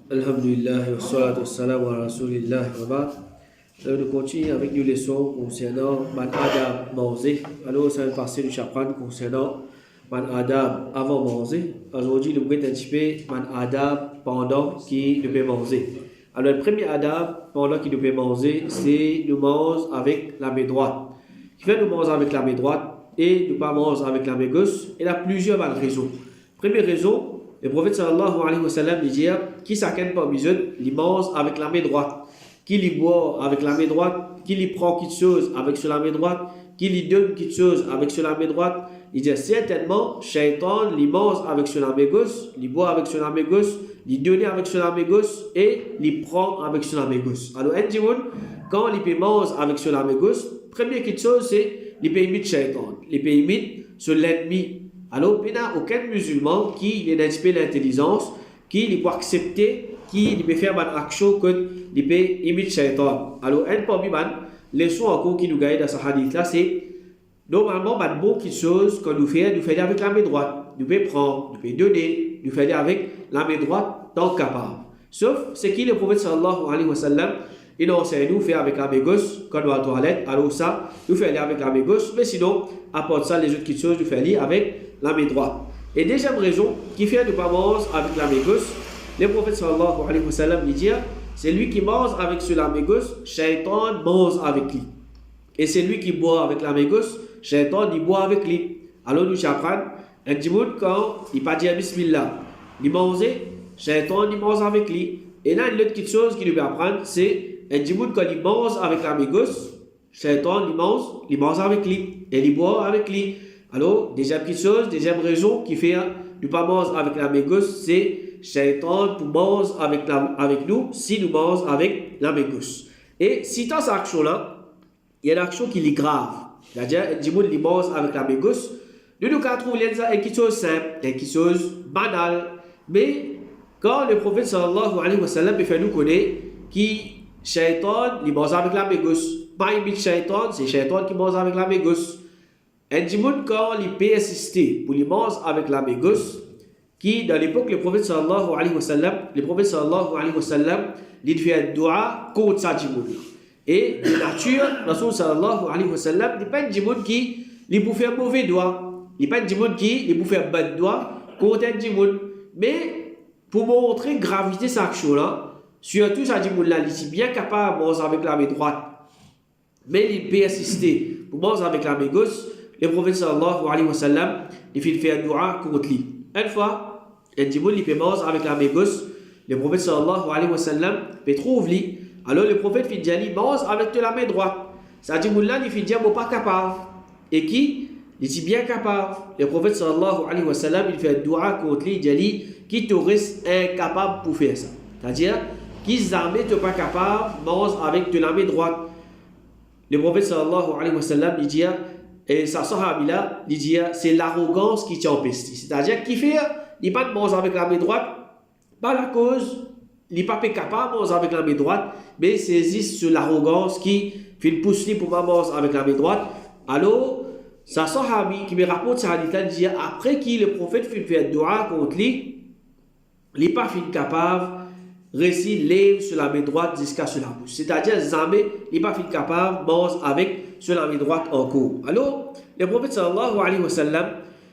Alhamdulillah, wa salatu wa salam wa rasulillah wa ba'd. Nous continuons avec nos leçons concernant Man Adab manger. Alors, ça va passer du chapitre concernant Man Adab avant manger. Aujourd'hui, nous allons un petit peu Man Adab pendant qu'il devait manger. Alors, le premier Adab pendant qu'il devait manger, c'est nous manger avec la main droite. Qui fait nous manger avec la main droite et nous pas manger avec la main gauche. Il y a plusieurs raisons. Première raison, le prophète sallallahu alayhi wa sallam dit qui s'acquiert parmi eux, il mange avec la main droite. Qui lui boit avec la main droite, qui lui prend quelque chose avec sur la main droite, qui lui donne quelque chose avec sur la main droite. Il dit certainement, Shaitan lui mange avec sur la main gauche, lui boit avec sur la main gauche, lui donne avec sur la main gauche et lui prend avec sur la main gauche. Alors, quand il peut manger avec sur la main gauche, première quelque chose c'est il peut imiter Shaitan, il peut imiter sur l'ennemi. Alors, il n'y a aucun musulman qui ait un peu l'intelligence, qui peut accepter, qui peut faire une action que il peut imiter Shaitan. Alors, un parmi les leçons encore qui nous gagnent dans ce hadith-là, c'est normalement, une bonne chose que nous faisons avec la main droite. Nous pouvons prendre, nous pouvons donner, nous faisons avec la main droite tant capable. Sauf ce qui le prophète sallallahu alayhi wa sallam, il enseigne nous faire avec la main gauche quand nous à la toilette. Alors ça, nous faisons avec la main gauche. Mais sinon, à part ça, les autres choses, nous faisons avec la main droite. Et deuxième raison qui fait de ne pas manger avec la main gauche, le prophète sallallahu alayhi wa sallam dit, c'est lui qui mange avec sur la main gauche, Shaitan mange avec lui. Et c'est lui qui boit avec la main gauche, Shaitan il boit avec lui. Alors nous apprenons, un petit monde quand il pas dire Bismillah, il mange, Shaitan il mange avec lui. Et là, une autre petite chose qu'il doit apprendre, c'est un petit monde quand il mange avec la main gauche, Shaitan il mange avec lui. Et il boit avec lui. Alors, deuxième petite chose, deuxième raison qui fait ne pas manger avec la main gauche, c'est Shaitan pour manger avec nous si nous mangeons avec la main gauche. Et si dans cette action-là, il y a une action qui est grave. C'est-à-dire, du monde qui mange avec la main gauche, nous trouvons quelque chose simple, quelque chose banal. Mais quand le prophète sallallahu alayhi wa sallam fait nous connaître qui Shaitan, il mange avec la main gauche. Pas imite Shaitan, c'est Shaitan qui mange avec la main gauche. Et du monde quand il peut assister pour les manger avec la main gauche, qui dans l'époque le prophète sallallahu alayhi wa sallam, il fait un dua contre ça du monde. Et de nature, Rasul sallallahu alayhi wa sallam, il n'est pas un monde qui peut faire mauvais doigt. Il n'est pas un monde qui peut faire bon doigt contre un monde. Mais pour montrer la gravité de cette action-là, surtout ça du monde-là, il est bien capable de manger avec la main droite. Mais il peut assister pour manger avec la main gauche. Le prophète sallallahu alayhi wa sallam, il fait un dua contre lui. Une fois, un monde il peut manger avec la main gauche. Le prophète sallallahu alayhi wa sallam peut trouver lui. Alors le prophète fait dire, mange avec la main droite. Ça dit, là, il fait dire, pas capable. Et qui? Il dit bien capable. Le prophète sallallahu alayhi wa sallam, il fait un dua contre lui, il dit, qui te reste incapable pour faire ça. C'est-à-dire, qui jamais te pas capable, mange avec de la main droite. Le prophète sallallahu alayhi wa sallam, il dit, et sa sahabi là, il dit, c'est l'arrogance qui t'empêche. C'est-à-dire, qui fait, il pas de manger avec la main droite, pas la cause. Il n'est pas capable de manger avec la main droite, mais c'est sur l'arrogance qui fait le pousse pour manger avec la main droite. Alors, sa sahabi qui me rapporte ça, il dit après qui le prophète fait faire dua contre lui, il n'est pas capable de rester lève sur la main droite jusqu'à sur la bouche. C'est-à-dire, jamais, il n'est pas capable de manger avec sur la main droite encore. Alors, le prophète sallallahu alayhi wa sallam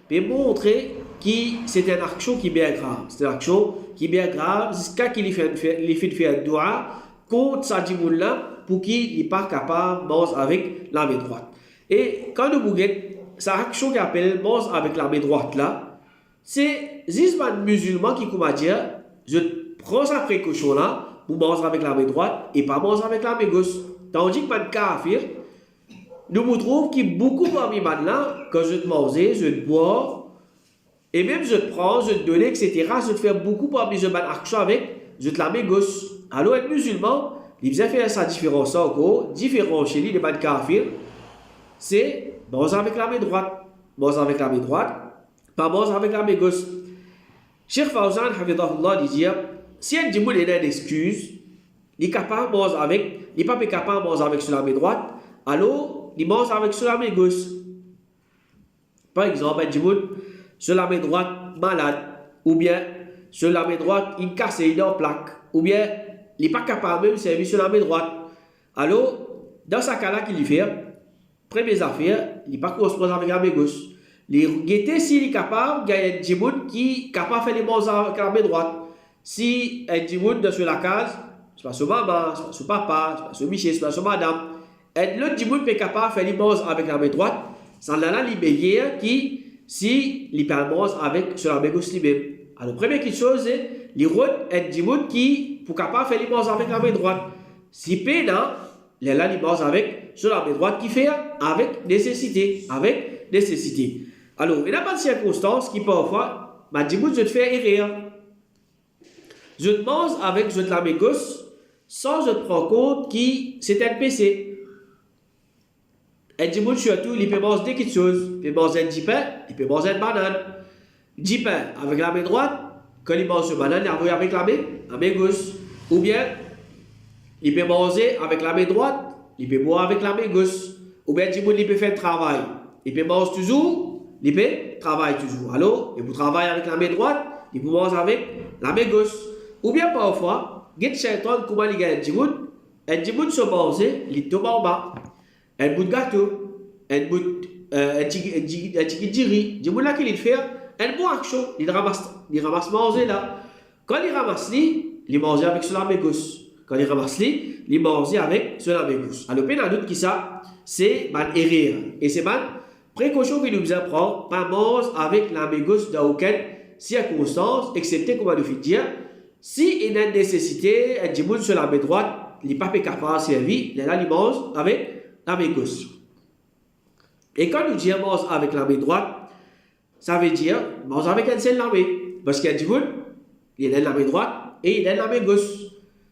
peut montrer que c'est une action qui est bien grave. C'est une action qui est bien grave jusqu'à qu'il fait faire un dua contre sa djimoula pour qu'il n'est pas capable de manger avec la main droite. Et quand nous voyons cette action qui appelle manger avec la main droite là, c'est juste un musulman qui commence à dire je prends sa précaution là pour manger avec la main droite et pas manger avec la main gauche. Tandis que man kafir, nous vous trouvons qu'il y a beaucoup parmi là quand je te mange, je te bois. Et même je te prends, je te donne, etc. Je te fais beaucoup pour amuser ma action avec, je te la mets gauche. Alors, un musulman, il vient faire sa différence encore, différent chez lui, les man kafir, c'est manger avec la main droite. Manger avec la main droite, pas manger avec la main gauche. Cheikh Fawzan, hafidahullah, dit, si un djimoul est une excuse, il est capable de manger avec, il n'est pas capable de manger avec sur la main droite, alors, il mange avec sur la main gauche. Par exemple, un djimoul, sur la main droite malade, ou bien sur la main droite, il casse une plaque. ou bien il n'est pas capable même de servir sur la main droite. Alors, dans ce cas-là, qu'il y fait, première affaire, il n'est pas correspondant avec la main gauche. Il guetter s'il est capable, il y a un djimoun qui est capable de faire les choses avec la main droite. Si un djimoun dans la case, c'est pas son maman, c'est pas son papa, c'est pas son monsieur, c'est pas son madame, et l'autre djimoun est capable de faire les choses avec la main droite, ça là, il meilleur qui, si il peut faire avec sur la main gauche lui-même. Alors, première chose, c'est les rôles un djimoun qui est capable de faire les choses avec la main droite. Si pénal, là, il mange avec sur la main droite qui fait avec nécessité. Avec nécessité. Alors, il n'y a pas de circonstances qui parfois, ma djimoun, je te fais erreur. Je te mange avec je te la main gauche sans je te prends compte que c'est un PC. Un djimoun, surtout, il peut manger des petites choses. Il peut manger un djipin, il peut manger une banane. Djipin avec la main droite, quand il mange une banane, il a avec la main gauche. Ou bien, il peut manger avec la main droite, il peut boire avec la main gauche. Ou bien, il peut faire le travail. Il peut manger toujours, il peut travailler toujours. Alors, il peut travailler avec la main droite, il peut manger avec la main gauche. Ou bien, parfois, il y a des gens comment il y a un djimoun se mange, il tombe en bas. Un bout de gâteau, un bout de riz. Djimoun là, qu'il fait, un bon action, il ramasse manger là. Quand il ramasse, il mange avec sur la main gauche. Quand il ramasse il mange avec sur la main gauche. Alors, il y a un doute qui ça, c'est une erreur. Et c'est une précaution qu'il nous apprend, pas manger avec la main gauche dans aucune circonstance, excepté, comme on nous fait dire, si il y a une nécessité, un djimoun sur la main droite, il n'est pas capable de servir, là, il mange avec la main gauche. Et quand nous disons mange avec la main droite, ça veut dire mange avec un seul la main. Parce qu'un djimoun, il a la main droite et il a la main gauche.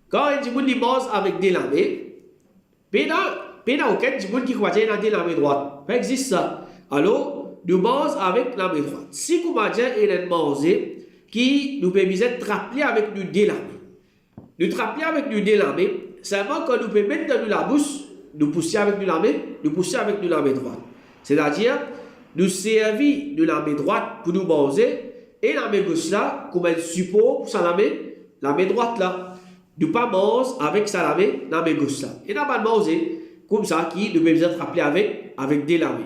Quand un djimoun il mange avec des lames, il n'y a aucun djimoun qui croit qu'il a la main droite. Ça existe ça. Alors, nous mangeons avec la main droite. Si vous mangez, il a mangé qui nous permet de trapper avec nous des lames. Nous trapper avec nous des lames, seulement quand nous pouvons mettre dans la bouche, nous pousser avec nous la main, nous pousser avec nous la main droite. C'est-à-dire, nous servir de la main droite pour nous manger et la main gauche là, comme un support pour ça la main droite là. Nous ne pas manger avec ça la main gauche là. Et nous pas manger comme ça qui nous besoin de rappeler avec des lames.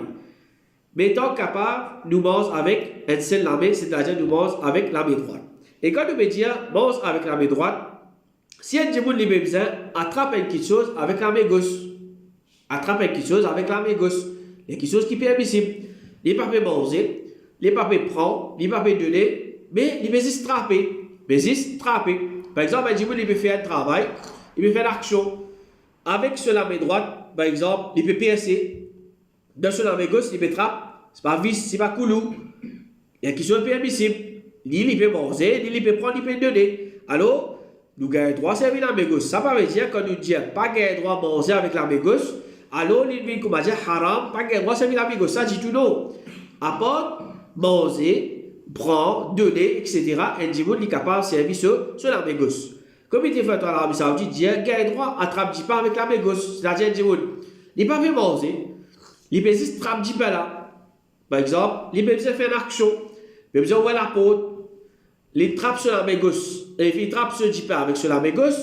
Mais tant capable, nous mangeons avec un seul lame, c'est-à-dire nous mangeons avec la main droite. Et quand nous disons mange avec la main droite, si un djimoun lui besoin, attrape quelque chose avec la main gauche. Attrape quelque chose avec la main gauche. Il y a quelque chose qui est permissible. Il ne peut pas manger, il ne peut pas prendre, il ne peut pas donner, mais il peut juste trapper. Par exemple, un djimoun il peut faire un travail, il peut faire l'action. Avec sur la main droite, par exemple, il peut percer. Dans sur la main gauche, il peut trapper. Ce n'est pas vis, ce n'est pas coulou. Il y a quelque chose de permissible. Il peut manger, il peut prendre, il peut donner. Alors, nous gagnons droit à servir la main gauche. Ça veut dire quand nous disons pas gagner droit à manger avec la main gauche, alors il vient comme dire haram, pas gagner droit à servir la main gauche. Ça dit tout non. À part manger, prendre, donner, etc., un djimoun est capable de servir sur la main gauche. Comme il était fait à l'Arabie Saoudite, il dit gagner droit à trapper pas avec la main gauche. C'est-à-dire un djimoun, il ne peut pas manger, il peut juste trapper pas là. Par exemple, il peut faire une action, il peut ouvrir la porte, il trappe sur la main gauche, et il trappe ce djipin avec sur la main gauche,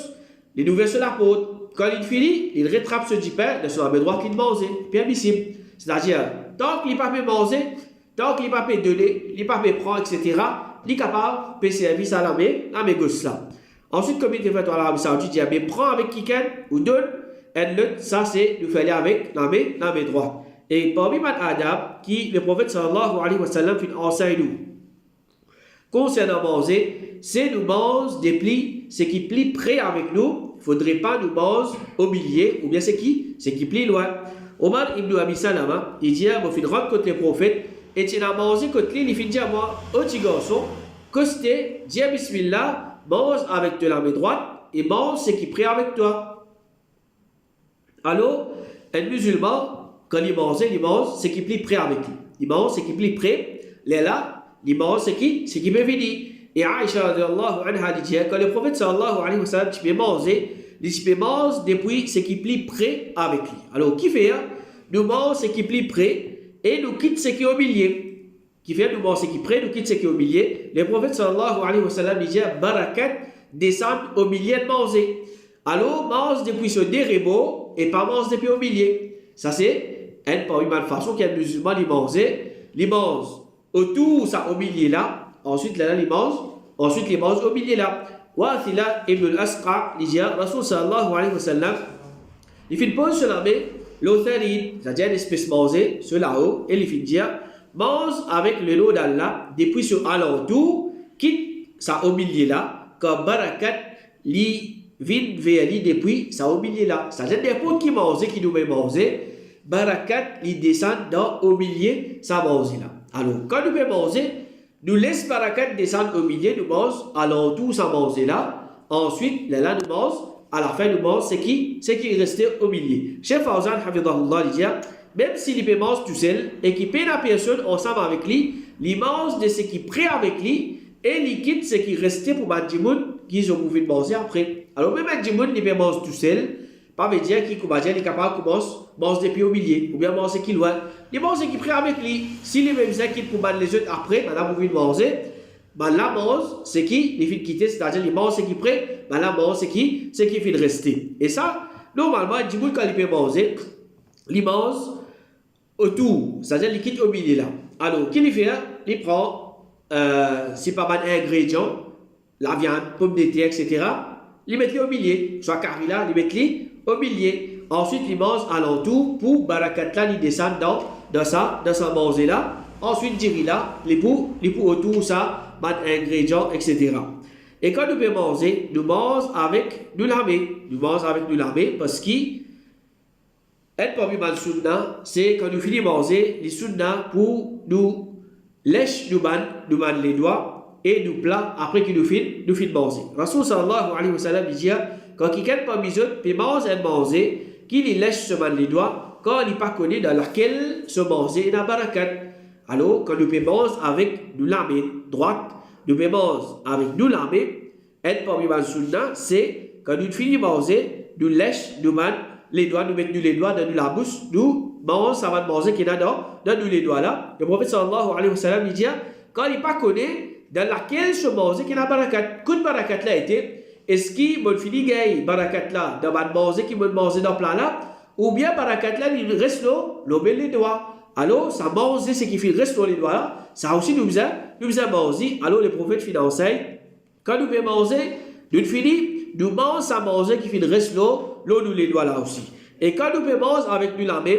il ouvre sur la porte. Quand il finit, il retrappe ce djipin sur la main droite qu'il mange, permissible. C'est-à-dire, tant qu'il n'est pas fait manger, tant qu'il n'est pas fait donner, il n'est pas fait prendre, etc., il est capable de faire service à la main gauche là. Ensuite, comme il était fait à l'Arabie Saoudite, il dit, mais prends avec quelqu'un ou donne, et l'autre, ça c'est de faire avec la main droite. Et parmi les adab qui le prophète sallallahu alayhi wa sallam enseigne nous concernant manger, c'est nous manger des plis, ce qui plie près avec nous, il ne faudrait pas nous manger au milieu, ou bien c'est qui plie loin. Omar ibn Abi Salama, il dit, je fin rentre contre le prophète, et tu as mangé contre lui, il fin dit à moi, oh petit garçon, costé, dis bismillah, mange avec de la main droite, et mange ce qui prie avec toi. Alors, un musulman, quand il mange ce qui plie près avec lui. Il mange ce qui plie près, là, il mange ce qui peut venir. Et Aïcha radiallahu anha dit, quand le prophète sallallahu alayhi wa sallam, tu peux manger, il peut manger depuis ce qui plie près avec lui. Alors, qui fait? Nous mangeons ce qui plie près et nous quitte ce qui est au milieu. Qui fait? Nous mangeons ce qui est près, nous quitte ce qui est au milieu. Le prophète sallallahu alayhi wa sallam dit, barakat descendre au milieu de manger. Alors, mange depuis ce dérébot et pas mange depuis au milieu. Ça, c'est une parmi les façons qu'il y a des musulmans qui mangent. Ils mangent autour, ça au milieu là. Ensuite, là, ils mangent. Ensuite, ils mangent au milieu là. Wathila ibn al-Asqa, il dit, Rasul sallallahu alayhi wa sallam, il fait une pause sur la main, l'autorine, c'est-à-dire une espèce mangée sur là-haut, et il fait dire, mange avec le lot d'Allah, depuis sur alentour, quitte ça au milieu là, comme barakat, li vin vers depuis ça au milieu là. C'est-à-dire n'importe qui mange, qui nous met manger, barakat, il descend dans au milieu, ça mange là. Alors, quand nous met manger, nous laisse barakat descendre au milieu, nous mange à l'entour, ça mange là. Ensuite, là, nous mange, à la fin, nous mange, c'est qui est resté au milieu. Cheikh Fawzan, Hafidahullah, il dit, même s'il peut manger tout seul, et qu'il paie la personne ensemble avec lui, il mange de ce qui est prêt avec lui, et il quitte ce qui restait pour Mandimoun, qu'ils ont voulu manger après. Alors, même Mandimoun, il peut manger tout seul, pas veut dire qu'il est capable de manger depuis au milieu, ou bien manger qui loin. Il mange ce qui est prêt avec lui. S'il est même quitte pour manger les autres après, madame, vous voulez manger, là, mange ce qui il fait quitter, c'est-à-dire il mange ce qui est prêt, là, mange ce qui fait rester. Et ça, normalement, Mandimoun, quand il peut manger, il mange autour, c'est-à-dire il quitte au milieu là. Alors, qu'il fait, il prend, c'est pas mal ingrédients, la viande, pommes de terre, etc. Il met au milieu, soit carré là, il met au milieu. Ensuite, il mange à l'entour pour barakat là, il descend dans sa manger là. Ensuite, diri là, il pour autour ça, mal ingrédients, etc. Et quand nous pouvons manger, nous mangeons avec de l'armée. Nous mangeons avec de l'armée parce que être parmi les sunna, c'est quand nous finissons de manger, les sunna pour nous lèche nous man les doigts et nous plats après qu'il nous finit de manger. Rasul sallallahu alayhi wa sallam dit quand quelqu'un parmi eux peut manger, qu'il lèche se man les doigts quand il n'est pas connu dans laquelle se manger dans barakat. Alors, quand nous pouvons manger avec nous la main droite, nous pouvons manger avec nous la main, être parmi les sunna, c'est quand nous finissons de manger, nous lèche nous man les doigts, nous mettons les doigts dans la bouche, nous mangeons, ça va manger qui est dans nous les doigts là. Le prophète sallallahu alayhi wa sallam dit quand il n'est pas connu dans laquelle se manger qui est dans barakat. Quand barakat là était, est-ce qu'il m'a fini gay barakat là dans le manger qui m'a mangé dans le plat là, ou bien barakat là il reste l'eau les doigts. Alors ça mange ce qui fait reste les doigts là, ça aussi nous a mangé. Alors le prophète finit quand nous pouvons manger, nous finissons, nous mangeons ça manger qui fait reste l'eau nous les doigts là aussi. Et quand nous pouvons manger avec nous la main,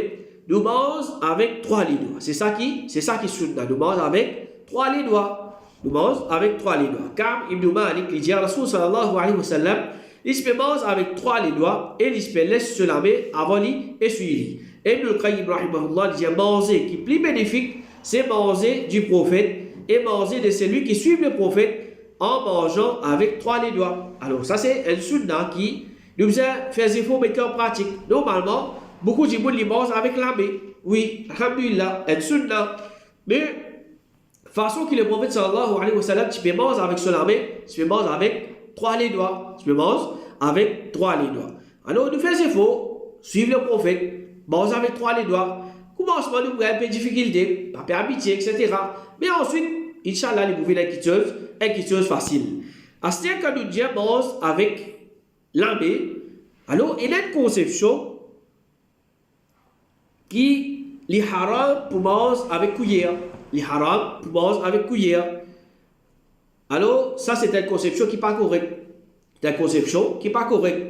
nous mangeons avec 3 les doigts. C'est ça qui sunna. Nous mangeons avec 3 les doigts. Nous mangeons avec 3 les doigts. Car Ibn Malik, il dit, Rasul sallallahu alayhi wa sallam, il se mange avec 3 les doigts et il se laisse se laver avant lui et suivre. Et Ibn al-Qayyim rahimahullah, il dit, manger qui est plus bénéfique, c'est manger du prophète et manger de celui qui suit le prophète en mangeant avec 3 les doigts. Alors ça c'est un sunna qui nous faisait faut mettre en pratique. Normalement, beaucoup de gens les mangent avec la main. Oui, alhamdulillah, un sunna. Mais façon que le prophète sallallahu alayhi wa sallam, tu peux manger avec la main, tu peux manger avec 3 les doigts. Tu peux manger avec 3 les doigts. Alors nous faisons faux, suivre le prophète, manger avec 3 les doigts. Commencement, nous avons un peu de difficulté, pas peu habitué, etc. Mais ensuite, Inch'Allah, nous pouvons une chose facile. À ce temps, quand nous disons mange avec la main, alors il y a une conception qui est haram pour manger avec cuillère. Les haram pour manger avec cuillère. Alors, ça c'est une conception qui n'est pas correcte. C'est une conception qui n'est pas correcte.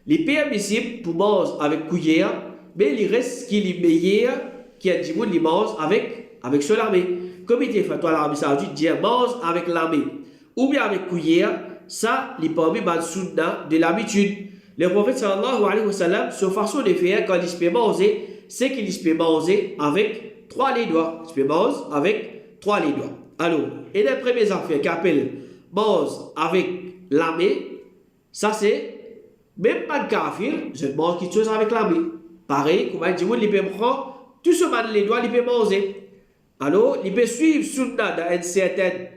Les permissibles pour manger avec cuillère, mais il reste qui est meilleur qui a dit qu'il mange avec ce la main. Comme il dit Fatwa l'Arabie Saoudite, dit mange avec la main ou bien avec cuillère, ça, il parmi les sunna de l'habitude. Le prophète sallallahu alayhi wa sallam, sa façon de faire quand il se peut manger, c'est qu'il se peut manger avec 3 les doigts. Il se peut manger avec 3 les doigts. Alors, et les premières affaires qu'appelle mange avec la main, ça c'est même pas de kafir, je mange quelque chose avec la main. Pareil, comme il dit, il peut prendre tout ce mal les doigts, il peut manger. Alors, il peut suivre sunna dans une certaine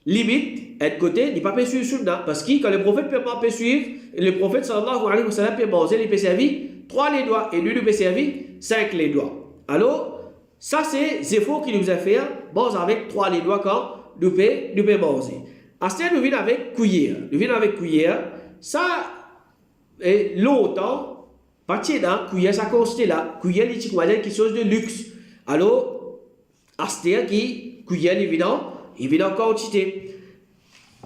limite, d'un côté, il ne peut pas suivre sunna. Parce que quand le prophète peut suivre, le prophète sallallahu alayhi wa sallam peut manger, il peut servir 3 les doigts et lui, il peut servir 5 les doigts. Alors, ça c'est faux qu'il nous a fait, manger avec 3 les doigts quand nous peut manger. Après, nous venons avec cuillère. Nous venons avec cuillère. Ça, longtemps, partir là, cuillère, ça consiste là. Cuillère, c'est quelque chose de luxe. Alors, après, cuillère, évident quantité.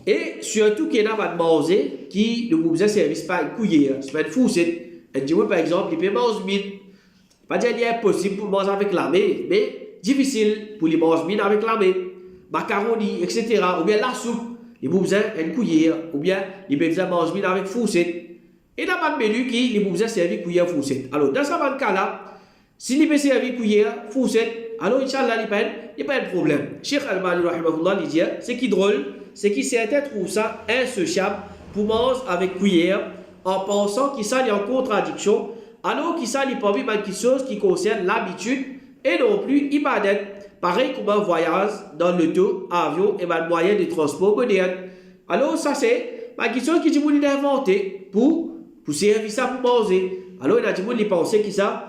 Et surtout, qu'il y a pas de manger qui ne vous service pas une cuillère, c'est pas une fourchette. Et dis par exemple, il peut manger mine. Pas dire qu'il est impossible pour manger avec la main, mais difficile pour les manger mine avec la main. Macaroni, etc. Ou bien la soupe, il vous besoin une cuillère. Ou bien il peut manger mine avec fourchette. Et il n'y a pas de menu qui il vous besoin servir cuillère fourchette. Alors, dans ce cas-là, s'il peut servir cuillère fourchette, alors Inch'Allah, il n'y a pas de problème. Cheikh Al-Bani, rahimahullah, il dit, c'est qui drôle, c'est qui certains trouvent ça insociable pour manger avec cuillère en pensant qu'il s'allie en contradiction, alors qu'il s'allie pas bien quelque chose qui concerne l'habitude et non plus ibadat. Pareil comme un voyage dans l'auto, avion et un moyen de transport moderne. Alors ça c'est quelque chose qui dit qu'il a inventé pour servir ça pour manger. Alors il a dit qu'il pensait que ça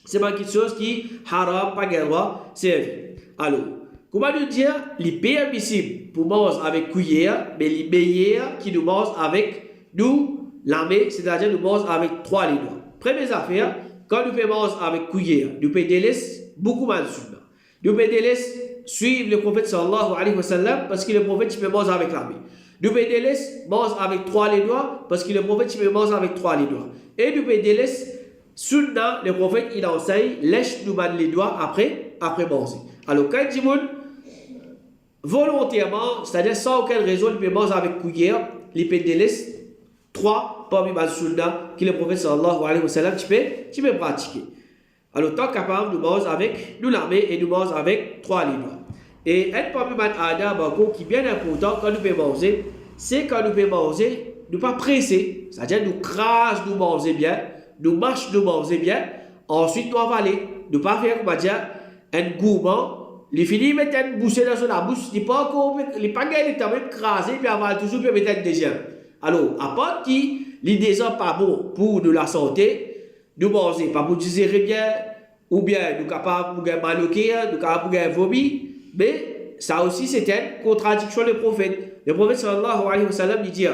c'est quelque chose qui haram, pas de droit, servir. Alors, comment nous dire, les permissibles pour manger avec cuillère, mais les meilleurs qui nous mangent avec nous, la main, c'est-à-dire nous mangent avec 3 doigts. Première affaire, quand nous pouvons manger avec cuillère, nous pouvons délaisser beaucoup mal sunna. Nous pouvons délaisser suivre le prophète sallallahu alayhi wa sallam parce que le prophète peut manger avec la main. Nous pouvons délaisser manger avec 3 doigts parce que le prophète peut manger avec 3 doigts. Et nous pouvons délaisser sunna, le prophète il enseigne, lèche nous les doigts après manger. Alors quand il dit volontairement, c'est-à-dire sans aucune raison, il peut manger avec cuillère, il peut délaisser 3 parmi les sunna que le prophète sallallahu alayhi wa sallam tu peux pratiquer. Alors tant capable nous mange avec nous la main et nous mange avec 3 doigts. Et un parmi les adab qui est bien important quand nous pouvons manger, c'est quand nous pouvons manger, nous pas presser, c'est-à-dire nous crache, nous manger bien. Nous marchons, nous mangeons bien, ensuite nous avaler. Nous ne pas faire, comment dire, un gourmand, il finit de mettre une bouchée dans la bouche, il n'est pas encore, il n'est pas gagné, il est crasé, puis avale toujours, puis mettre une deuxième. Alors, à part qui, l'idée n'est pas bon pour nous la santé, nous mangeons pas pour digérer bien, ou bien nous sommes capables de mal au cœur, nous sommes capables de vomir, mais ça aussi c'est une contradiction du prophète. Le prophète sallallahu alayhi wa sallam dit,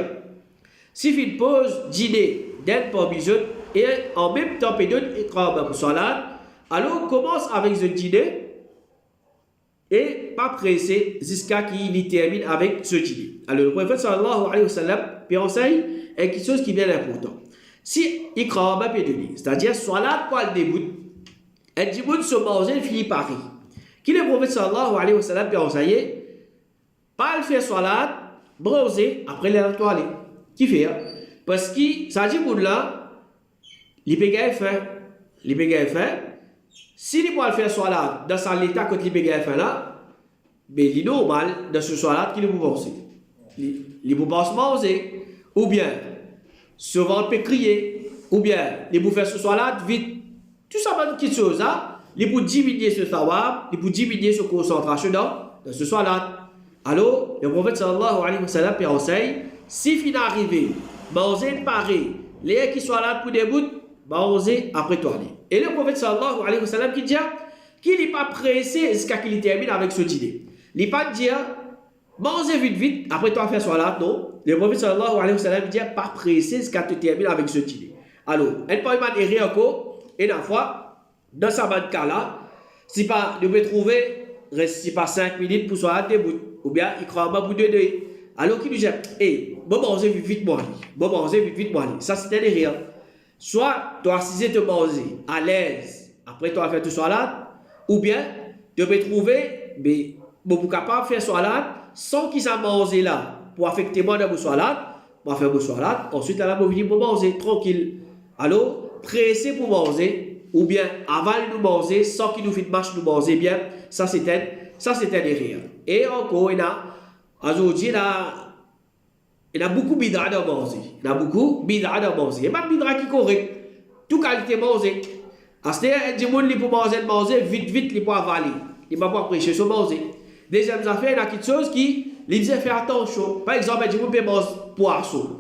si il pose dîner d'un provision, et en même temps, il donne un salade. Alors, on commence avec ce dîner et pas pressé jusqu'à qu'il termine avec ce dîner. Alors, le prophète sallallahu alayhi wa sallam enseigne quelque chose qui est bien important. Si il crame un peu de lit, c'est-à-dire salade pour le début, et du bout de se manger, il finit par rire. Qui le prophète sallallahu alayhi wa sallam enseigne, pas le faire salade, bronzer après la toilette. Qui fait? Parce que ça dit pour là, il peut gagner faim. Si il peut faire salade dans son état quand il peut gagner faim là, mais il est normal dans ce salade qu'il peut manger. Il peut pas se manger. Ou bien, ce ventre peut crier. Ou bien, il peut faire ce salade vite. Tout ça, c'est quelque chose. Il peut diminuer ce savoir, il peut diminuer sa concentration dans ce salade. Alors, le prophète sallallahu alayhi wa sallam enseigne, si il arrive, manger pareil, les qui sont là pour des bouts, manger après toi. Et le prophète sallallahu alayhi wa sallam qui dit qu'il n'est pas pressé jusqu'à qu'il termine avec ce dîner. Il n'est pas dire manger vite, après toi faire salade, non. Le prophète sallallahu alayhi wa sallam dit pas pressé jusqu'à te terminer avec ce dîner. Alors, elle peut pas errer encore, et la fois, dans ce cas-là, si pas, vous pouvez trouver, reste pas 5 minutes pour salade debout, ou bien il croit pas pour 2 2. Alors qu'il nous dit, bon manger vite, moi. Ça c'est un erreur. Soit tu as assisté de manger à l'aise, après tu as fait tout salade, ou bien tu peux trouver, mais pour capable faire salade sans qu'il s'en mange là, pour affecter moi dans mon salade, pour faire mon salade, ensuite elle va venir pour manger tranquille. Alors, pressé pour manger, ou bien aval de manger sans qu'il nous fasse marche de manger bien, ça c'est un erreur. Et encore, aujourd'hui, il y a beaucoup de bidra dans manger. Il y a beaucoup de bidra dans manger. Il y a pas de bidra qui est correct. Tout qualité manger. C'est-à-dire, il y a des gens qui peuvent manger vite, ils peuvent avaler. Ils ne peuvent pas prêcher sur manger. Deuxième affaire, il y a quelque chose qui les dit faire attention. Par exemple, il y a des gens qui peuvent manger poisson.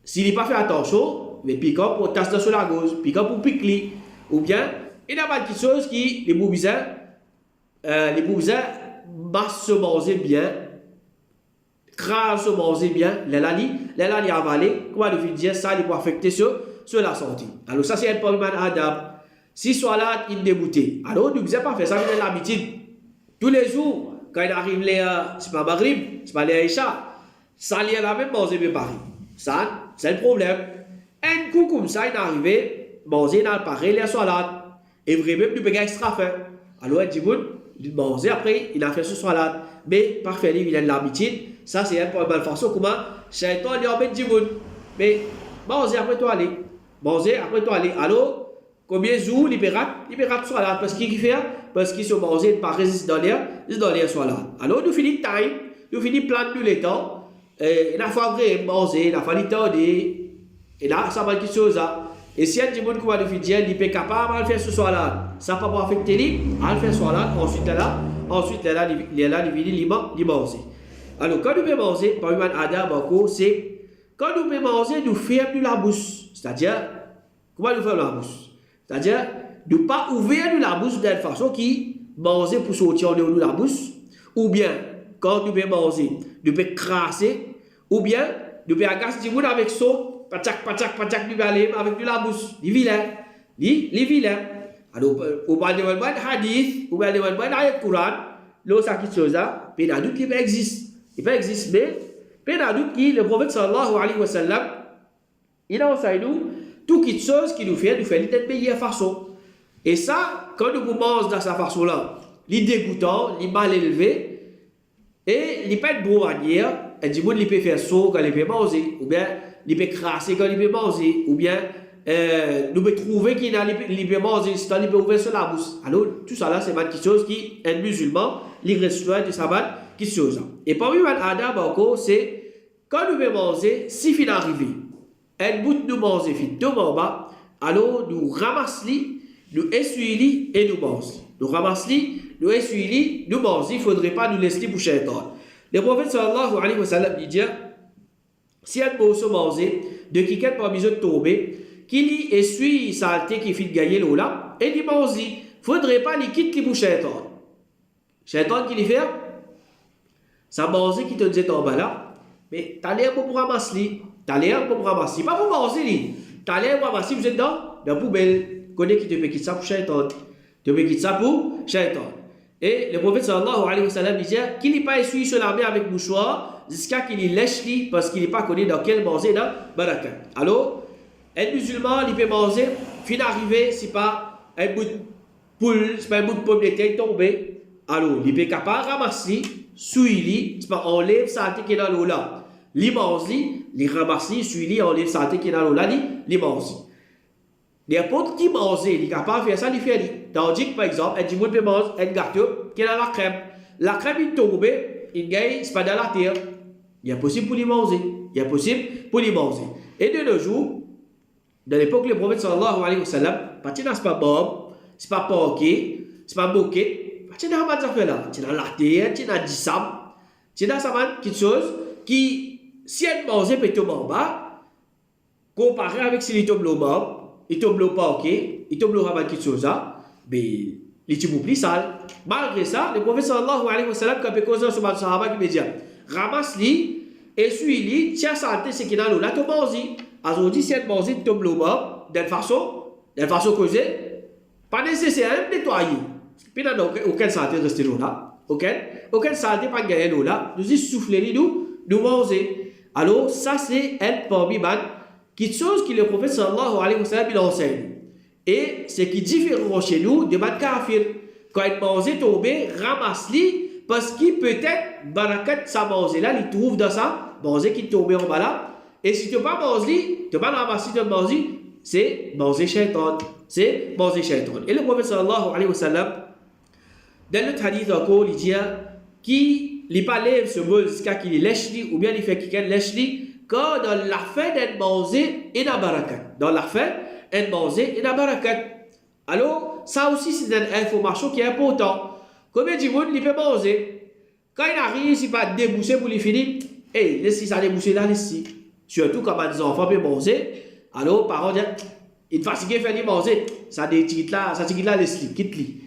S'il n'a pas fait attention, mais piquant pour tasser sur la gauche, piquant pour piquer. Ou bien, il y a quelque chose qui les boubisins massent se manger bien. crase manger bien, les lali avaler, comment il dire ça, il peut affecter sur la santé. Alors ça c'est un problème adab. Si soit il débouté. Alors nous ne pas faire ça, mais l'habitude. Tous les jours, quand il arrive c'est pas Maghrib, c'est pas les Aïcha, ça il a la même manger de Paris. Ça, c'est le problème. Un coup comme ça, il est arrivé, manger dans le Paris, les salades. Et vraiment, nous pouvons extra faire. Alors, il manger après, il a fait ce salade. Mais parfait, il a l'habitude. Ça, c'est un peu mal façon. Comment Shaitan, il a mis du monde. Mais manger après toi aller. Manger après toi aller. Alors, combien de jours il peut rater salade? Parce qu'il fait, parce qu'il se mange, il ne pas résister dans l'air salade. Alors, nous finissons time, nous finissons plein de temps. Il a fallu manger, il a fallu tarder. Et là, ça va être quelque chose. Et si un monde qui va le faire, il peut capable de faire ce soir-là. Ça ne va pas affecter lui, il va faire ce soir-là. Ensuite, il va manger. Alors, quand nous pouvons manger, par exemple, Adam, c'est quand nous pouvons manger, nous fermons la bouche. C'est-à-dire, comment nous fermons la bouche? C'est-à-dire, de ne pas ouvrir la bouche d'une façon qui manger pour sortir de la bouche. Ou bien, quand nous pouvons manger, nous pouvons crasser. Ou bien, nous pouvons agacer du monde avec son. Pachak, nous allons avec de la bouche. Les vilains. Alors, au bas de votre hadith, au bas de votre ayat Coran, l'eau, ça qui chose là, il y a doute qui existe. Il peut exister, mais il y a doute qui, le prophète sallallahu alayhi wa sallam, il a enseigné nous, toute chose qui nous fait de meilleure façon. Et ça, quand nous mangeons dans cette façon-là, il est dégoûtant, il est mal élevé, et il peut être brouhagneux, et du monde, il peut faire saut quand il peut manger, ou bien, il peut crasser quand il peut manger, ou bien nous pouvons trouver qu'il peut manger, c'est quand il peut ouvrir sur la bouche. Alors, tout ça là, c'est quelque chose qui est musulman, l'irrespect de sabbat, qui chose. Et parmi les adab, c'est quand nous pouvons manger, si il arrive, un bout de nous manger, fit deux en bas, alors nous ramassons, nous essuyons et nous mangeons. Nous ramassons, nous essuyons, nous mangeons, il ne faudrait pas nous laisser pour Shaitan. Le prophète sallallahu alayhi wa sallam dit, si un morceau mangé, de quelqu'un parmi eux tomber, qu'il essuie saleté qui fit gagner l'eau là, et il mange, il ne faudrait pas qu'il quitte les bouches Shaitan. Shaitan qui lui fait, ça mange qui te disait en bas là, mais tu as l'air pour ramasser, tu as l'air pour ramasser, pas pour manger, tu as l'air pour ramasser, vous êtes dans la poubelle, connais qui te fait quitter ça pour Shaitan. Tu peux quitter ça pour Shaitan. Et le prophète sallallahu alayhi wa sallam disait qu'il n'est pas essuyé sur la main avec mouchoir jusqu'à qu'il lèche parce qu'il n'est pas connu dans quel manger dans barakat. Alors, un musulman, il peut manger, fin arrivé, c'est pas un bout de poule, c'est pas un bout de pomme de terre tombé. Alors, il peut capable ramasser, souiller, c'est pas enlève sa tête qui est dans l'eau là. Il mange, il ramasse, souiller, enlève sa tête qui est dans l'eau là, il mange. N'importe qui mange, il est capable de faire ça, il fait. Tandis que, par exemple, un monde peut manger un gâteau qui est dans la crème. La crème, il tombe, il gagne, c'est pas dans la terre. Il est possible pour lui manger. Et de nos jours, dans l'époque, le prophète sallallahu alayhi wa sallam, c'est pas bon, c'est pas porqué, c'est pas bouquet. C'est dans la affaire là. C'est dans la terre, c'est dans du sable. C'est dans quelque chose qui, si elle mange, peut tomber en bas, comparé avec si il tombe au bas. Il tombe le pas, ok, il tombe le rabat quelque chose, mais il tombe plus sale. Malgré ça, le prophète sallallahu alayhi wa sallam, quand il cause sur le sahaba qui me dit, ramasse-li, essuie-li, tiens saleté, c'est qu'il a l'eau, là, tu manges. Alors, on dit, si elle mange, il tombe le bas, d'une façon causée, pas nécessaire de nettoyer. Puis, il n'y a aucune saleté de rester là, aucune saleté, pas de gagner l'eau là, nous y souffler, nous manger. Alors, ça, c'est un parmi quelque chose que le prophète sallallahu alayhi wa sallam il enseigne. Et ce qui est différent chez nous de man kafir. Quand il mange tomber, ramasse-li, parce qu'il peut-être, barakat sa manger là, il trouve dans ça, manger qui tombe en bas là. Et si tu ne pas manger, tu ne pas ramasser, tu manger, c'est manger shaitan. Et le prophète sallallahu alayhi wa sallam, dans le hadith encore, il dit qui n'est pas lève ce bol jusqu'à qu'il lèche ou bien il fait quelqu'un lèche quand dans la fin d'un manger et d'un barakat. Dans la fin, un manger et d'un barakat. Alors, ça aussi, c'est une information qui est importante. Combien de monde il peut manger? Quand il arrive, il va déboucher pour les finir. Et laissez ça déboucher là, laissez. Surtout quand les enfants peuvent manger. Alors, parents disent, il est fatigué de faire manger. Ça quitte là, laissez, quitte-lui.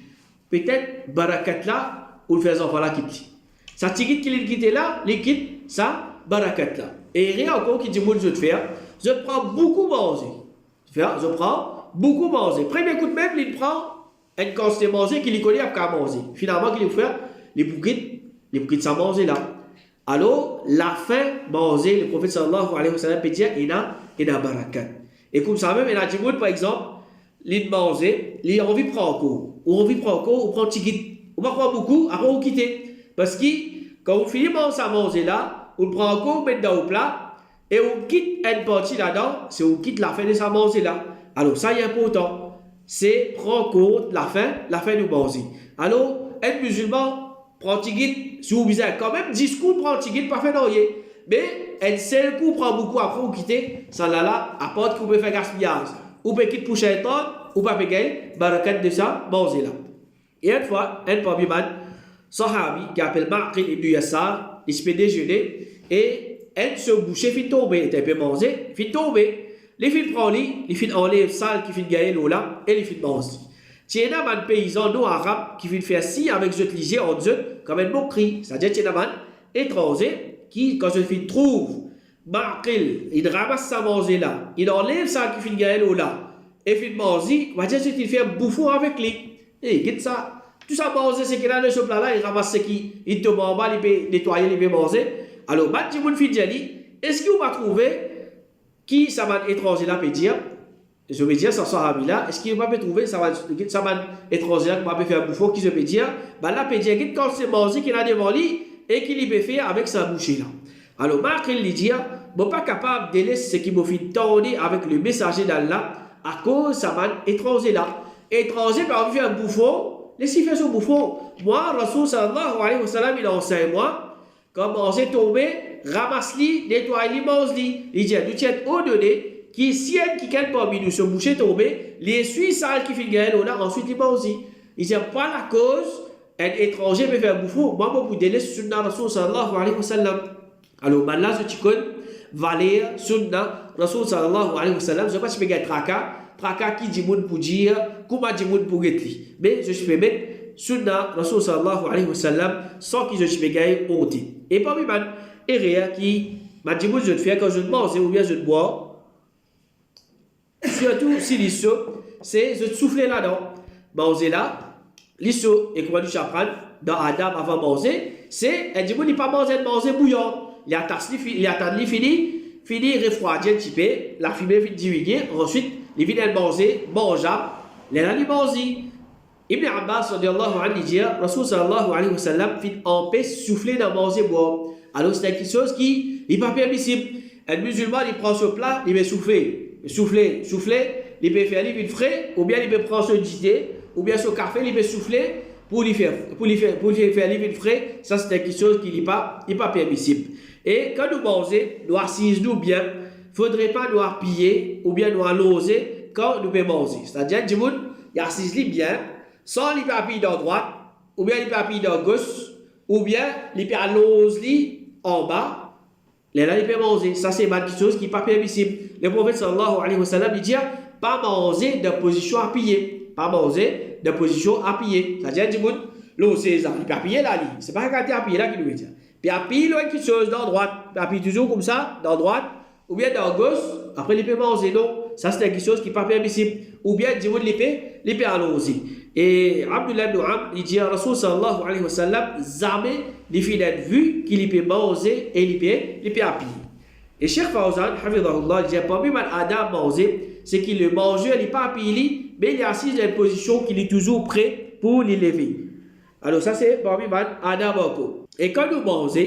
Peut-être, barakat là, ou le fait enfant là, quitte-lui. Ça quitte qu'il quitte là, il quitte. sa barakat là. Et rien encore qui dit, moi, je te faire, je prends beaucoup manger. Je prends beaucoup manger. Premier coup de même, il prend une quantité de manger qu'il connaît après manger. Finalement, qu'il fait les bouquets sans manger là. Alors, la fin, manger, le prophète sallallahu alayhi wa sallam peut dire, il a barakat. Et comme ça même, il a dit, par exemple, il manger, il a envie de prendre encore. Ou envie de prendre encore, ou prendre un petit guide. On va prendre beaucoup, après on quitte. Parce que quand on finit de manger là, on prend encore, on met dans le plat, et on quitte une partie là-dedans, c'est on quitte la fin de sa manger là. Alors ça, est important. C'est prendre compte la fin du manger. Alors, un musulman prend un petit guide, si vous visez quand même 10 coups, prend un petit guide, pas fait non. Mais un seul coup prend beaucoup, après on quitte, ça là, apporte qu'on peut faire gaspillage. Ou peut quitter pour shaitan, ou pas payer, barakat de ça, manger là. Et une fois, un parmi man, sahabi, qui appelle Ma'qil ibn Yassar, il se fait déjeuner, et un se boucher, il tomber, il peut manger, il tomber. Les filles prennent les filles enlèvent sale qui fait gagner l'eau là, et les filles mangent. Tiens, un paysan non arabe qui fait faire si avec ce ligier en deux, comme un moquerie. C'est-à-dire, tiens, un étranger qui, quand je fais trouve Ma'qil, il ramasse sa manger là, il enlève ça qui fait gagner l'eau là, et fait manger, on va dire qu'il fait un bouffon avec lui. Et quitte ça. Tout ça manger, c'est qu'il a ce plat là, il ramasse ce qui, il tombe en bas, il peut nettoyer, il peut manger. Alors, Bati Moun Fidjali, est-ce qu'il va trouver qui ça va étranger là peut dire? Je veux dire, ça sera là, est-ce qu'il va trouver ça va étranger là qui va faire un bouffon qui se peut dire? Ben là, peut dire quand c'est manger qu'il a devant lui et qu'il peut faire avec sa bouchée là. Alors, Marc, il dit, bon, pas capable de laisser ce qui me fait tourner avec le messager d'Allah à cause ça va étranger là. Étranger, par exemple, fait un bouffon, laissez faire son bouffon. Moi, Rasoul sallallahu alayhi wa sallam, il enseigne moi, quand manger tomber, ramasse-li, nettoie-li, mange-li. Il dit, nous tiens au donné, qui si elle qui quelqu'un parmi nous se boucher tomber, les suit sales qui fait gagner là, ensuite il mange. Il dit, pas la cause, un étranger peut faire un bouffon, moi, pour délai sunna Rasoul sallallahu alayhi wa sallam. Alors, maintenant, ce ticon, valer sunna Rasoul sallallahu alayhi wa sallam, je ne sais pas si je peux gagner traka qui dit moun pour dire, comment dit moun pour getli. Mais je suis mettre sunna Rasul sallallahu alayhi wa sallam sans que je suis gagné honte. Et parmi man, et qui m'a dit, je te fais quand je te mange ou bien je te bois, surtout si l'issue, c'est je te souffler là-dedans. Manger là, l'issue, et comment du chapran, dans Adam avant manger, c'est, elle dit, il n'est pas manger bouillant. Il attend fini, refroidir un petit peu, la fumée vite diminuer, ensuite, les vides manger, mangeable, les animaux manger. Ibn Abbas, radiallahu anhu, dit, Rasul sallallahu alayhi wa sallam, fit en paix souffler dans manger boire. Alors c'est quelque chose qui n'est pas permissible. Un musulman, il prend ce plat, il va souffler, il peut faire livre frais, ou bien il peut prendre ce thé, ou bien ce café, il peut souffler pour lui faire livre frais. Ça c'est quelque chose qui n'est pas permissible. Et quand nous mangeons, nous assisons bien. Il ne faudrait pas nous appuyer ou bien nous allonger quand nous pouvons manger. C'est-à-dire, il assise bien, sans les appuyer dans droite, ou bien les appuyer dans gauche, ou bien les allonger en bas. Là, il peut manger. Ça, c'est quelque chose qui n'est pas permissible. Le prophète sallallahu alayhi wa sallam, il dit, pas manger de position appuyée. Pas manger de position appuyée. C'est-à-dire, il peut appuyer là. Ce n'est pas quand il appuie là qu'il veut dire. Puis appuie quelque chose dans droite. Puis appuie toujours comme ça, dans droite. Ou bien dans gauche, après l'épée manger, non, ça c'est quelque chose qui n'est pas permissible. Ou bien, dis-moi l'épée allons-y. Et Abdullah ibn Amr, il dit à Rasul sallallahu alayhi wa sallam, jamais les filles d'être vues qu'il peut manger et l'épée appuyer. Et Cheikh Fawzan, hafidhahullah, il dit, parmi man Adam manger, c'est qu'il le mange, il n'est pas appuyé, mais il est assis dans une position qu'il est toujours prêt pour l'élever. Alors ça c'est parmi man Adam encore. Et quand nous mangeons,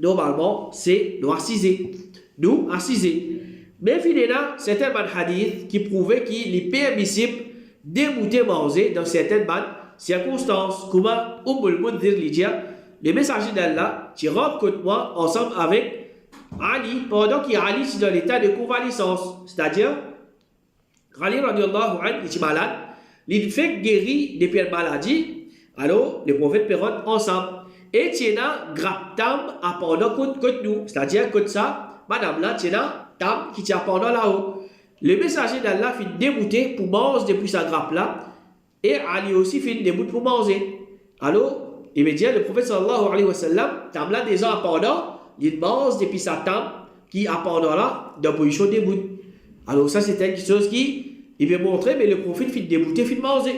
normalement, c'est nous assiser. Nous assiser. Mais finalement, c'est un hadith qui prouvait qu'il est permissible d'émouter manger dans certaines circonstances. Comme Ummul Mundhir lui dit, le messager d'Allah, qui rentre contre moi ensemble avec Ali, pendant qu'Ali est dans l'état de convalescence. C'est-à-dire, Ali radiallahu anhu, il est malade, il fait guérir depuis une maladie, alors les prophètes peut rentrer ensemble. Et tiena graptam à pendant contre nous. C'est-à-dire que ça, madame là, tiena tam qui tient pendant là-haut. Le messager d'Allah fait débouter pour manger depuis sa grappe là. Et Ali aussi fait débouter pour manger. Alors, il veut dire, le prophète sallallahu alayhi wa sallam, tam là déjà pendant, il mange depuis sa table qui a pendant là, de position debout. Alors ça c'est quelque chose qui, il veut montrer, mais le prophète fait débouter, fait manger.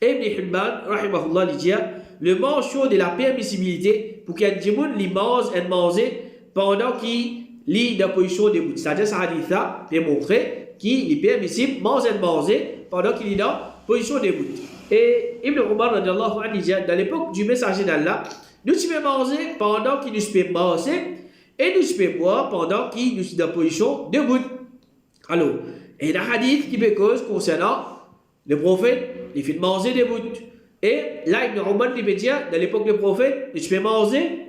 Ibn Hibban, rahimahullah, il dit, le mention de la permissibilité pour qu'un djimoun li mange et manger pendant qu'il lit de position debout. C'est-à-dire, ce hadith-là peut montrer qu'il est permissible de manger et manger pendant qu'il lit dans position debout. Et Ibn Umar, radiallahu anhu, il dit, dans l'époque du messager d'Allah, nous pouvons manger pendant qu'il nous peut manger et nous pouvons boire pendant qu'il nous est dans position debout. Alors, et il y a un hadith qui peut cause concernant le prophète, il fait manger debout. Et là, Ibn Umar peut dire, dans l'époque du prophète, nous pouvons manger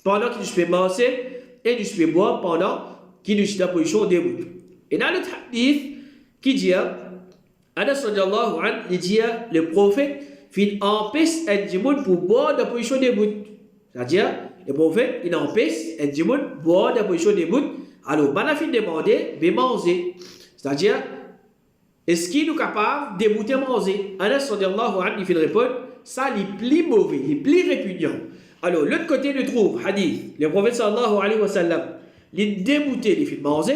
pendant qu'il nous peut manger et nous pouvons boire pendant qu'il nous est dans position debout. Et dans le hadith qui dit, Anas radiallahu anhu, il dit, le prophète fait empêcher un djimoun pour boire dans position debout. C'est-à-dire, le prophète, il empêche un djimoun pour boire dans position debout. Alors, il a fait demander de manger. C'est-à-dire, est-ce qu'il est capable de débouter manger? Anas radiallahu anhu, il fait répondre, ça, il est plus mauvais, il est plus répugnant. Alors, l'autre côté, nous trouve, hadith, le prophète sallallahu alayhi wa sallam, il débouté, il fait manger.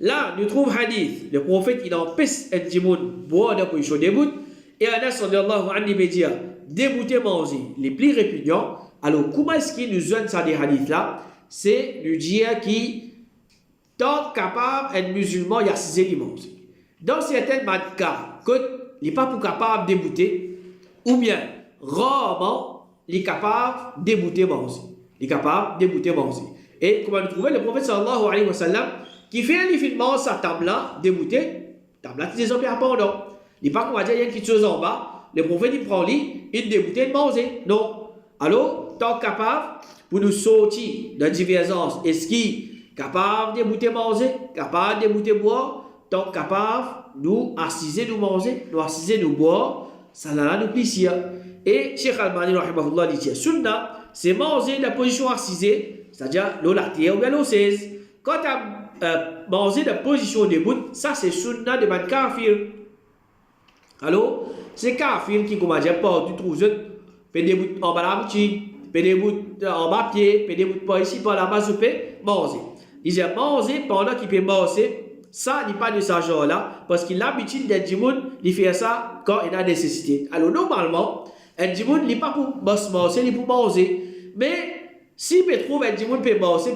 Là, nous trouvons hadith, le prophète, il empêche un djimoun boire dans position debout. Et Anas radiallahu anhu, il dit, débouter manger, les plus répugnants. Alors, comment est-ce qu'il nous donne ça des hadiths là? C'est lui dire qui, tant capable, un musulman, il a cisé du manger. Dans certains cas, il n'est pas pour capable de débouter, ou bien, rarement, il est capable de débouter manger. Il est capable de débouter manger. Et comment nous trouvons le prophète sallallahu alayhi wa sallam, qui fait un effectivement sa table là, débouté, table là qui des hommes pendant. Il n'est pas qu'on va dire, il y a une petite chose en bas, le prophète il prend lit, il débouté, il manger. Non. Alors, tant capable, pour nous sortir de divergence, est-ce qu'il est capable de débouter manger, capable de débouter boire, tant capable, nous assiser, nous manger, nous assiser, nous boire, ça n'a nous plaisir. Et Cheikh Al-Albani, rahimahullah, dit, sunna, c'est manger la position assisée, c'est-à-dire l'eau lactée ou bien l'osseuse. Quand tu as mangé la position debout, ça c'est sunna de man kafir. Alors, c'est kafir qui, comme on dit, pas du tout, peut debout en bas la boutique, peut debout en bas pied, peut debout pas ici, pas là-bas, je peux manger. Il dit manger pendant qu'il peut manger, ça n'est pas de ce genre-là, parce qu'il a l'habitude d'un djimoun, il fait ça quand il a nécessité. Alors, normalement, un djimoun, il n'est pas pour manger, il est pour manger. Mais, si peut trouver un djimoun peut manger,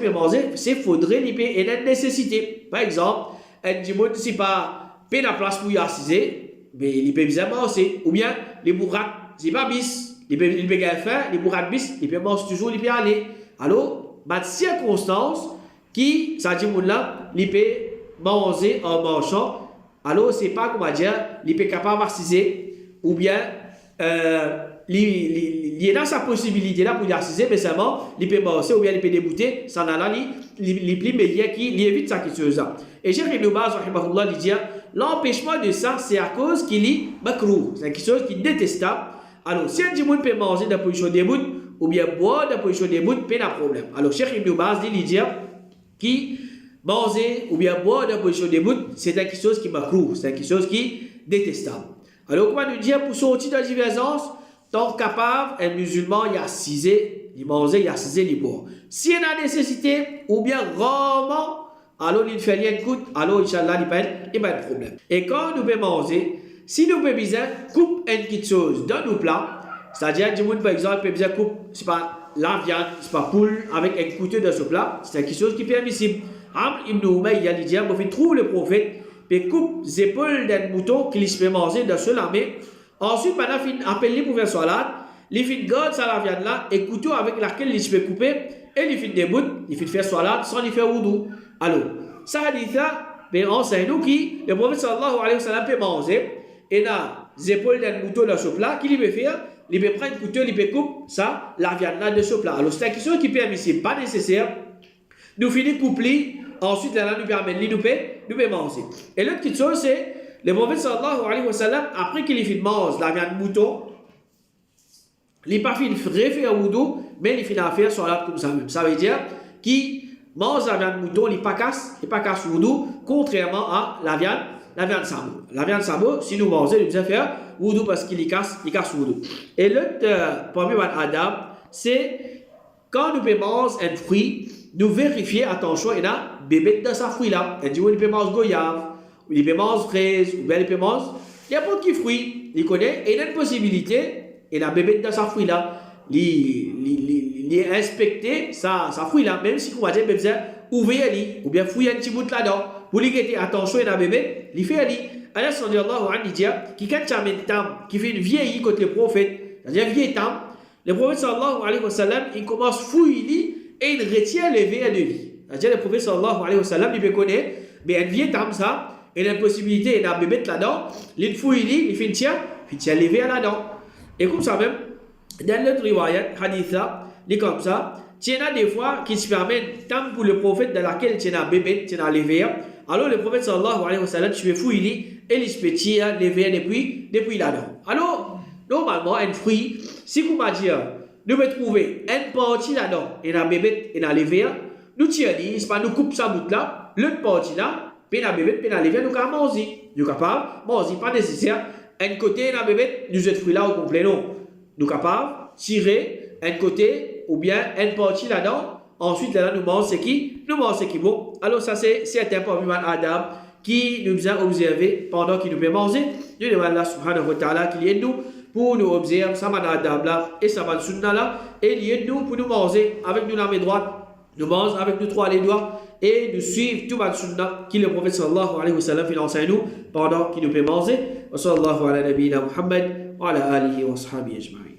c'est faudrait qu'il ait une nécessité. Par exemple, un djimoun, si pas la place pour y assiser, mais il peut bien manger. Ou bien, les bourrates, c'est pas bis. Il peut gagner faim, les bourrates bis, il peut manger toujours, il peut aller. Alors, dans cette circonstance, qui, ça djimoun là, il peut manger en mangeant. Alors, c'est pas, comment dire, il peut capable d'assiser. Ou bien, il y a sa possibilité là pour y assiser, mais seulement, il peut manger ou bien il peut débouter, ça n'a là, il plus meilleur qui évite ça qui se fait. Et Cheikh Ibn Baz, rahimahullah, il dit, l'empêchement de ça, c'est à cause qu'il est makrou, c'est quelque chose qui est détestable. Alors, si un djimoun peut manger dans la position debout, ou bien boire dans la position debout, pas de problème. Alors, Cheikh Ibn Baz, il dit, qui manger ou bien boire dans la position debout, c'est quelque chose qui est makrou, c'est quelque chose qui est détestable. Alors, comment nous dire, pour sortir de la divergence, tant capable, un musulman, il a cisé, il mange, il a cisé, il boit. S'il y a nécessité, ou bien rarement, alors il fait rien de coûte, alors Inch'Allah, il n'y a pas de problème. Et quand nous pouvons manger, si nous pouvons bien couper une petite chose dans nos plats, c'est-à-dire, du monde, par exemple, peut bien couper, c'est pas la viande, c'est pas poule, avec un couteau dans ce plat, c'est quelque chose qui est permissible. Amr ibn Umayya, il dit, il trouve le prophète, puis coupe les épaules d'un mouton qu'il peut manger dans ce lamé. Ensuite, pendant qu'il appelle pour faire salade, il fait garde ça la viande là, et couteau avec laquelle il peut couper, et il fait des bouts, il fait faire salade sans lui faire wudu. Alors, ça dit ça, mais enseigne-nous qui, le prophète sallallahu alayhi wa sallam peut manger, et là, les épaules d'un mouton dans ce plat, qu'il peut faire, il peut prendre un couteau, il peut couper ça, la viande là de ce plat. Alors, c'est quelque chose qui permet, c'est pas nécessaire. Nous finissons coupler, ensuite, là, nous permet, nous peut manger. Et l'autre petite chose, c'est, le prophète sallallahu alayhi wa sallam, après qu'il ait fait manger la viande de mouton, il n'a pas fait refaire wudu, mais il fait faire salade comme ça même. Ça veut dire qu'il mange la viande de mouton, il pas casse wudu, contrairement à la viande sabot. La viande sabot, si nous mangeons, il doit faire wudu parce qu'il casse wudu. Et l'autre premier adab, c'est quand nous pouvons manger un fruit, nous vérifions, attention, il y a un bébé dans ce fruit-là. On dit, il peut manger goyave, ou il peut manger fraise, ou bien il peut manger n'importe quel fruit. Il connaît, et il y a une possibilité, il y a un bébé dans ce fruit-là. Il est inspecté, ça fruit-là, même si on va dire, ouvrir ou bien fouiller un petit bout là-dedans, pour lui dire, attention, il y a un bébé, il fait ali. Allah sallallahu alayhi wa sallam, qui quand tu as une table, qui fait une vieille côté le prophète, c'est-à-dire une vieille table, le prophète sallallahu alayhi wa sallam, il commence à fouiller et il retient les veillées de lui. C'est-à-dire le prophète sallallahu alayhi wa sallam, il peut connaître, mais une vieille table, ça, il y a une possibilité, il y a un bébé là-dedans, il fouille, il fait une tient les veillées là-dedans. Et comme ça même, dans notre riwayat, hadith, il est comme ça, il y en a des fois qui se permettent, tant pour le prophète dans laquelle il y a un bébé, il y a les veillées, alors le prophète sallallahu alayhi wa sallam, tu fais fouiller et il se peut tirer les veillées depuis là-dedans. Alors, normalement, un fruit, si vous m'avez dit, nous pouvons trouver un parti là-dedans, et un bébé, et un levé, nous tirons, c'est pas nous coupons ça bout là, l'autre parti là, puis un bébé, puis un levé, nous pouvons manger. Nous sommes capables, manger, pas nécessaire. Un côté, un bébé, nous êtes fruits là au complet, non. Nous sommes capables, tirer un côté, ou bien un parti là-dedans, ensuite là, nous mangeons ce qui, nous mangeons ce qui bon. Alors ça, c'est un parmi Adam qui nous a observé pendant qu'il nous fait manger. Dieu demande Allah subhanahu wa ta'ala qu'il aide nous pour nous observer sa manadab là et sa man sunna là et il aide nous pour nous manger avec nous la main droite, nous manger avec nous trois les doigts et nous suivre tout man sunna qui le prophète sallallahu alayhi wa sallam fait enseigner nous pendant qu'il nous fait manger. Wa sallallahu ala nabiyina Muhammad wa ala alihi wa sahbihi ajma'in.